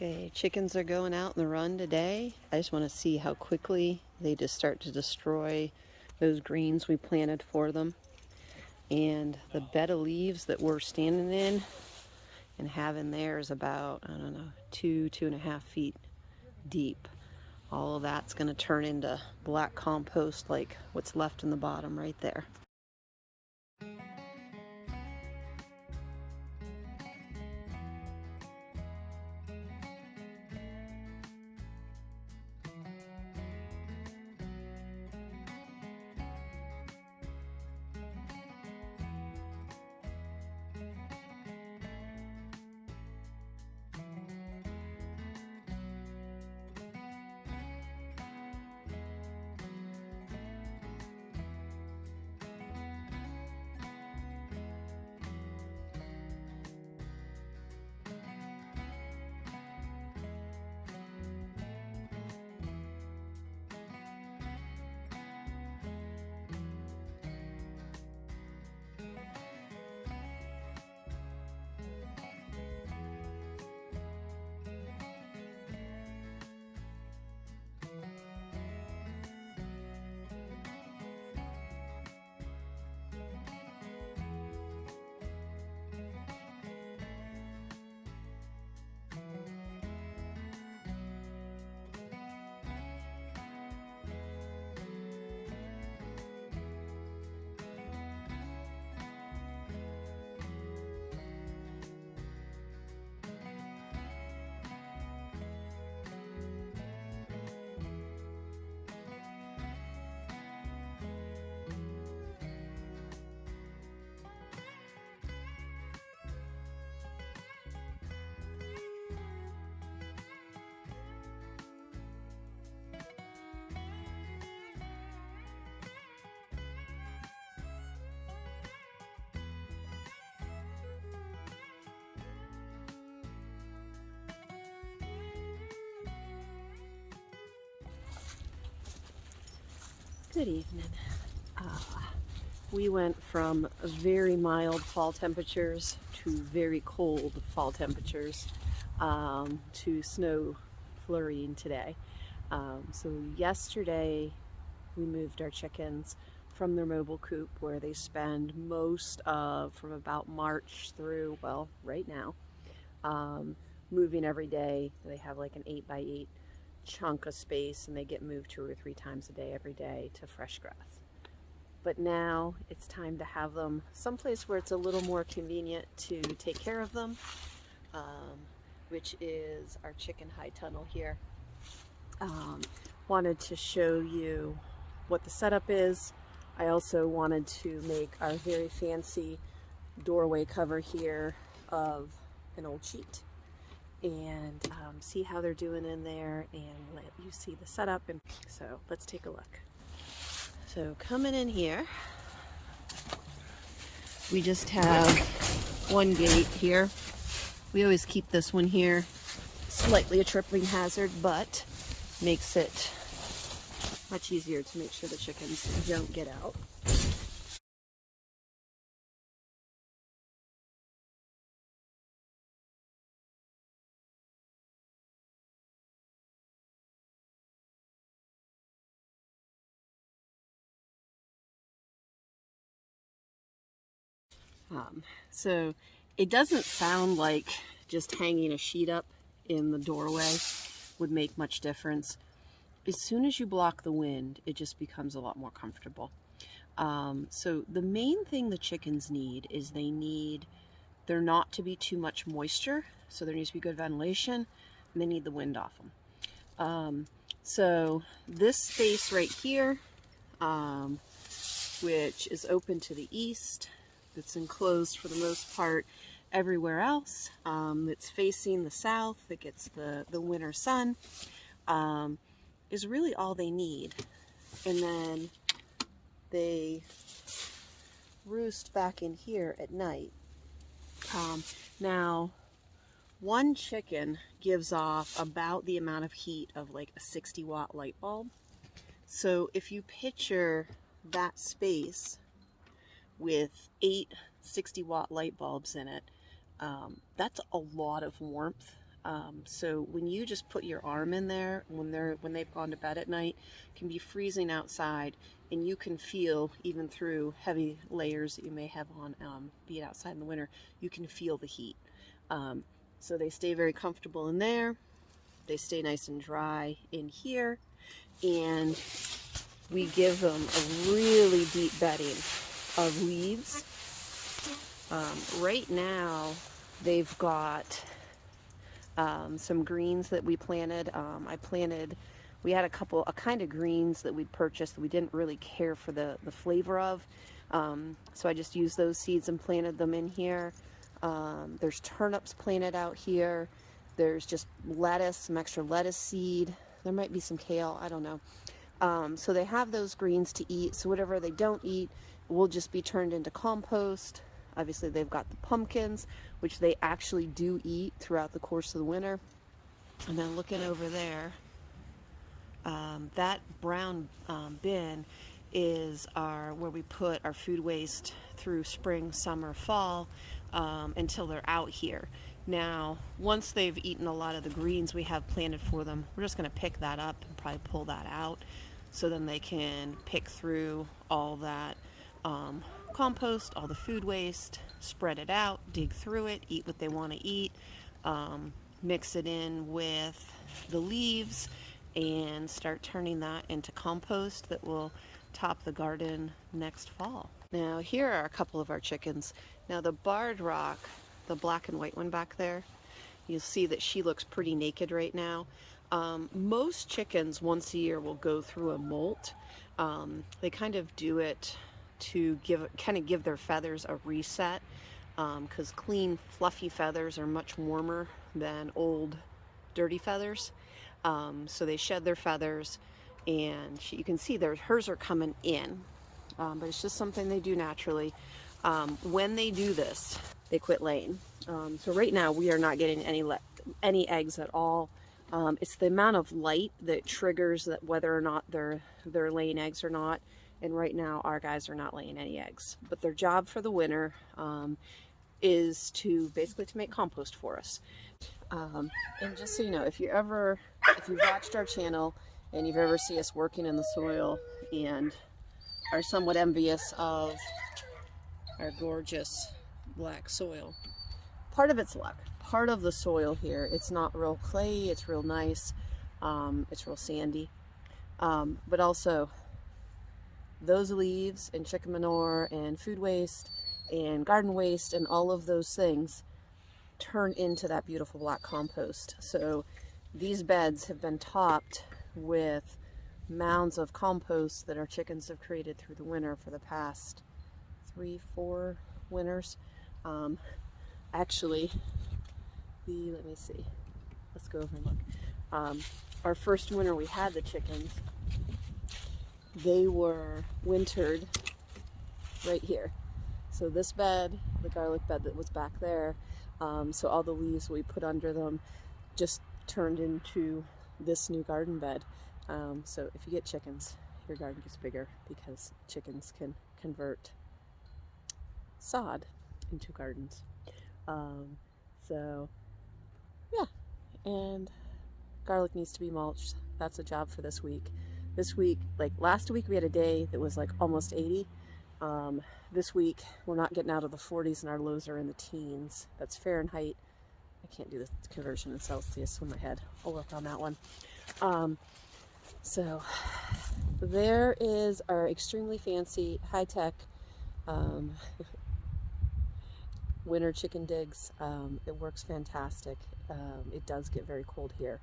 Okay, chickens are going out in the run today. I just want to see how quickly they just start to destroy those greens we planted for them. And the bed of leaves that we're standing in and having there is about, I don't know, 2.5 feet deep. All of that's going to turn into black compost like what's left in the bottom right there. Good evening. We went from very mild fall temperatures to very cold fall temperatures to snow flurrying today. So yesterday we moved our chickens from their mobile coop where they spend most of from about March through, well, right now, moving every day. They have like an 8x8 chunk of space and they get moved 2 or 3 times a day every day to fresh grass. But now it's time to have them someplace where it's a little more convenient to take care of them, which is our chicken high tunnel here. Wanted to show you what the setup is. I also wanted to make our very fancy doorway cover here of an old sheet and see how they're doing in there and let you see the setup. And so let's take a look. So coming in here, we just have one gate here. We always keep this one here, slightly a tripling hazard, but makes it much easier to make sure the chickens don't get out. So it doesn't sound like just hanging a sheet up in the doorway would make much difference. As soon as you block the wind, it just becomes a lot more comfortable. So the main thing the chickens need is there not to be too much moisture, so there needs to be good ventilation, and they need the wind off them. So this space right here, which is open to the east, it's enclosed for the most part everywhere else, it's facing the south, that gets the winter sun, is really all they need. And then they roost back in here at night. Now, one chicken gives off about the amount of heat of like a 60-watt light bulb. So if you picture that space with 8 60-watt light bulbs in it, that's a lot of warmth So when you just put your arm in there when they've gone to bed at night, it can be freezing outside, and you can feel, even through heavy layers that you may have on, being outside in the winter, you can feel the heat. So they stay very comfortable in there. They stay nice and dry in here, and we give them a really deep bedding of leaves. Right now they've got some greens that we planted. We had a kind of greens that we'd purchased that we didn't really care for the flavor of. So I just used those seeds and planted them in here. There's turnips planted out here. There's just lettuce, some extra lettuce seed. There might be some kale, I don't know. So they have those greens to eat. So whatever they don't eat will just be turned into compost. Obviously they've got the pumpkins, which they actually do eat throughout the course of the winter. And then looking over there, that brown bin is where we put our food waste through spring, summer, fall, until they're out here. Now, once they've eaten a lot of the greens we have planted for them, we're just going to pick that up and probably pull that out, so then they can pick through all that compost, all the food waste, spread it out, dig through it, eat what they want to eat, mix it in with the leaves, and start turning that into compost that will top the garden next fall. Now here are a couple of our chickens. Now the barred rock, the black and white one back there, you'll see that she looks pretty naked right now. Most chickens once a year will go through a molt. They kind of do it to give their feathers a reset, because clean fluffy feathers are much warmer than old dirty feathers. So they shed their feathers, and you can see hers are coming in, but it's just something they do naturally. When they do this, they quit laying. So right now we are not getting any eggs at all. It's the amount of light that triggers that whether or not they're laying eggs or not. And right now our guys are not laying any eggs. But their job for the winter is basically to make compost for us. And just so you know, if you've watched our channel and you've ever seen us working in the soil and are somewhat envious of our gorgeous black soil, part of it's luck. Part of the soil here, it's not real clay, it's real nice, it's real sandy, but also those leaves and chicken manure and food waste and garden waste and all of those things turn into that beautiful black compost. So these beds have been topped with mounds of compost that our chickens have created through the winter for the past 3-4 winters. Actually, let me see, let's go over and look. Our first winter we had the chickens, they were wintered right here. So this bed, the garlic bed that was back there, so all the leaves we put under them just turned into this new garden bed. So if you get chickens, your garden gets bigger, because chickens can convert sod into gardens. So yeah, and garlic needs to be mulched. That's a job for this week. This week, like last week, we had a day that was like almost 80. This week, we're not getting out of the 40s, and our lows are in the teens. That's Fahrenheit. I can't do the conversion in Celsius in my head. I'll work on that one. So there is our extremely fancy, high-tech winter chicken digs. It works fantastic. It does get very cold here,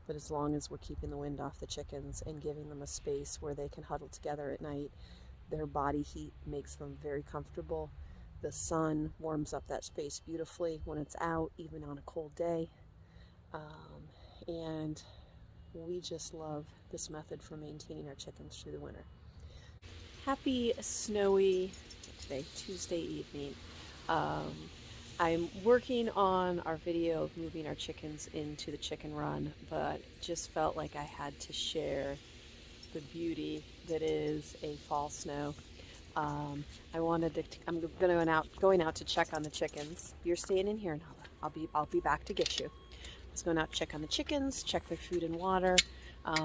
but as long as we're keeping the wind off the chickens and giving them a space where they can huddle together at night, their body heat makes them very comfortable. The sun warms up that space beautifully when it's out, even on a cold day. And we just love this method for maintaining our chickens through the winter. Happy snowy Tuesday evening. I'm working on our video of moving our chickens into the chicken run, but just felt like I had to share the beauty that is a fall snow. I'm going out to check on the chickens. You're staying in here, Nala. I'll be back to get you. was going out to check on the chickens, check their food and water,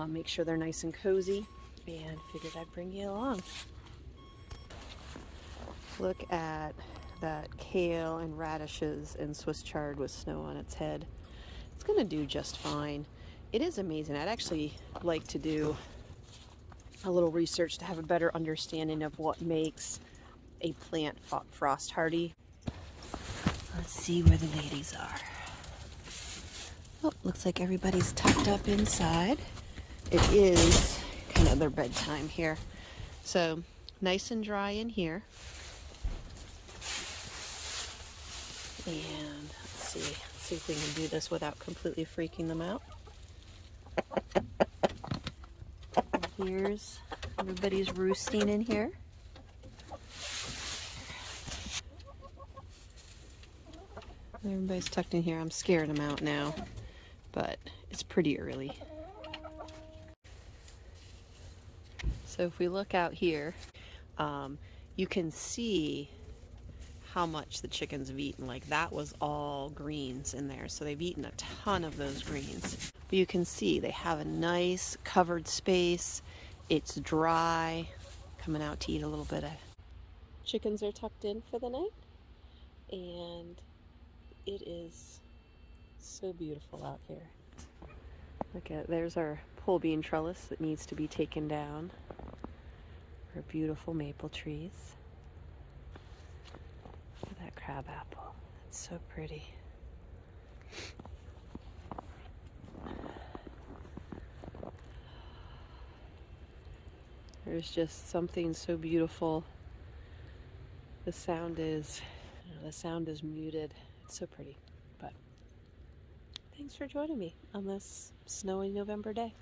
make sure they're nice and cozy, and figured I'd bring you along. Look at that kale and radishes and Swiss chard with snow on its head. It's going to do just fine. It is amazing. I'd actually like to do a little research to have a better understanding of what makes a plant frost hardy. Let's see where the ladies are. Oh, looks like everybody's tucked up inside. It is kind of their bedtime here. So nice and dry in here. And let's see if we can do this without completely freaking them out. Here's everybody's roosting in here. Everybody's tucked in here. I'm scaring them out now, but it's pretty early. So if we look out here, you can see how much the chickens have eaten. Like that was all greens in there, so they've eaten a ton of those greens. But you can see they have a nice covered space. It's dry, coming out to eat a little bit of. Chickens are tucked in for the night, and it is so beautiful out here. Look at, there's our pole bean trellis that needs to be taken down. Our beautiful maple trees. Look at that crab apple. It's so pretty. There's just something so beautiful. The sound is muted. It's so pretty. But thanks for joining me on this snowy November day.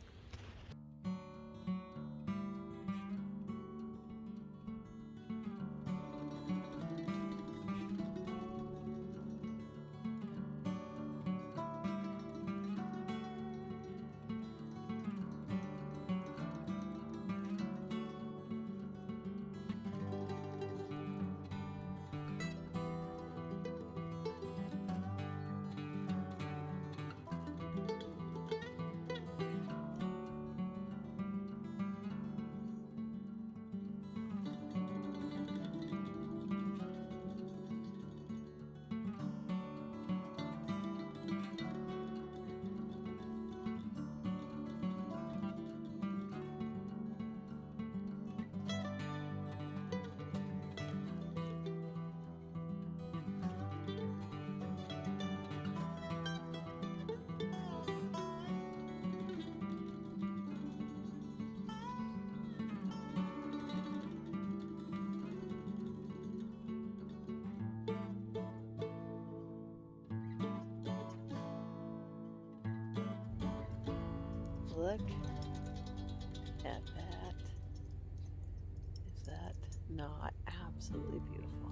Look at that. Is that not absolutely beautiful?